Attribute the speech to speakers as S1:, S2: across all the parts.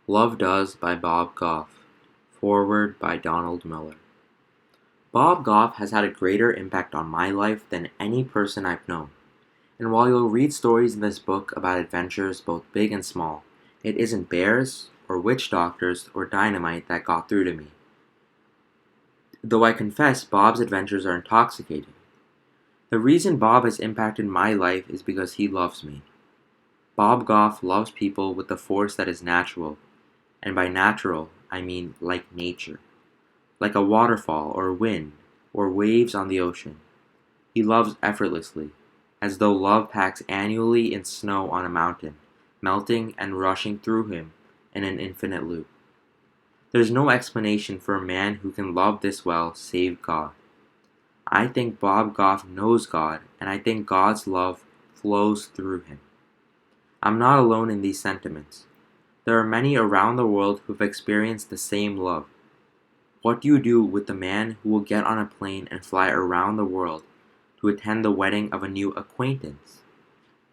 S1: Love Does by Bob Goff. Foreword by Donald Miller. Bob Goff has had a greater impact on my life than any person I've known. And while you'll read stories in this book about adventures both big and small, it isn't bears, or witch doctors, or dynamite that got through to me. Though I confess Bob's adventures are intoxicating. The reason Bob has impacted my life is because he loves me. Bob Goff loves people with the force that is natural, and by natural, I mean like nature, like a waterfall or wind or waves on the ocean. He loves effortlessly, as though love packs annually in snow on a mountain, melting and rushing through him in an infinite loop. There's no explanation for a man who can love this well save God. I think Bob Goff knows God, and I think God's love flows through him. I'm not alone in these sentiments. There are many around the world who've experienced the same love. What do you do with the man who will get on a plane and fly around the world to attend the wedding of a new acquaintance?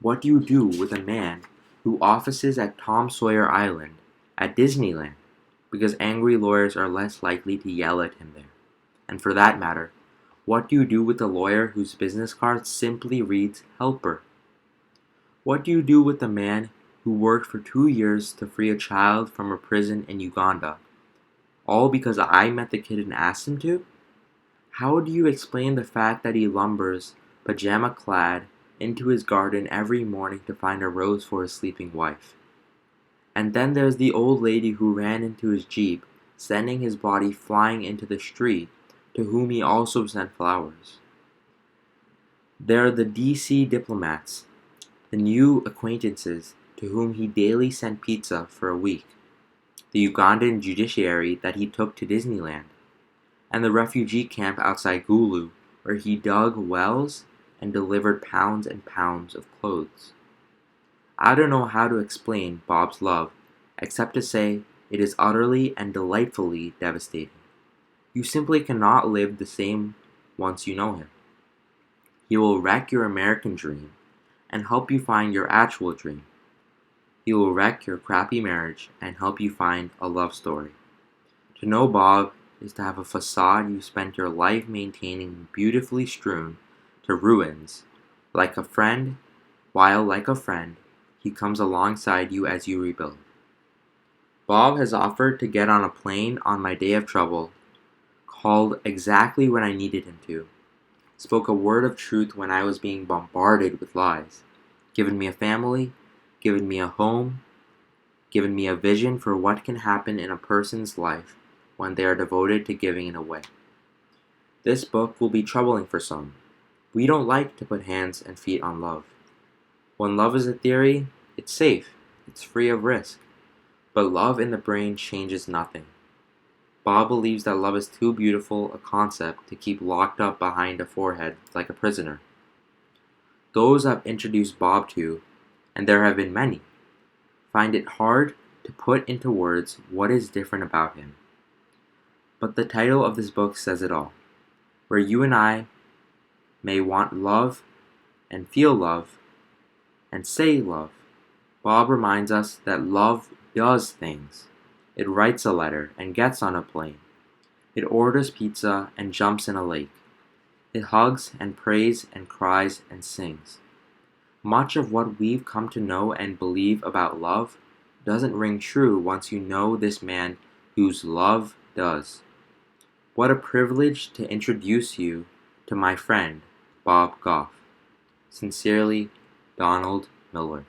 S1: What do you do with a man who offices at Tom Sawyer Island at Disneyland because angry lawyers are less likely to yell at him there? And for that matter, what do you do with a lawyer whose business card simply reads helper? What do you do with the man who worked for 2 years to free a child from a prison in Uganda, all because I met the kid and asked him to? How do you explain the fact that he lumbers, pajama-clad, into his garden every morning to find a rose for his sleeping wife? And then there's the old lady who ran into his jeep, sending his body flying into the street, to whom he also sent flowers. There are the DC diplomats, the new acquaintances to whom he daily sent pizza for a week, the Ugandan judiciary that he took to Disneyland, and the refugee camp outside Gulu where he dug wells and delivered pounds and pounds of clothes. I don't know how to explain Bob's love, except to say it is utterly and delightfully devastating. You simply cannot live the same once you know him. He will wreck your American dream and help you find your actual dream. He will wreck your crappy marriage and help you find a love story. To know Bob is to have a facade you spent your life maintaining beautifully strewn to ruins, like a friend, while like a friend, he comes alongside you as you rebuild. Bob has offered to get on a plane on my day of trouble, called exactly when I needed him to, spoke a word of truth when I was being bombarded with lies, given me a family, given me a home, given me a vision for what can happen in a person's life when they are devoted to giving it away. This book will be troubling for some. We don't like to put hands and feet on love. When love is a theory, it's safe, it's free of risk. But love in the brain changes nothing. Bob believes that love is too beautiful a concept to keep locked up behind a forehead like a prisoner. Those I've introduced Bob to, and there have been many, find it hard to put into words what is different about him. But the title of this book says it all. Where you and I may want love and feel love and say love, Bob reminds us that love does things. It writes a letter and gets on a plane. It orders pizza and jumps in a lake. It hugs and prays and cries and sings. Much of what we've come to know and believe about love doesn't ring true once you know this man whose love does. What a privilege to introduce you to my friend, Bob Goff. Sincerely, Donald Miller.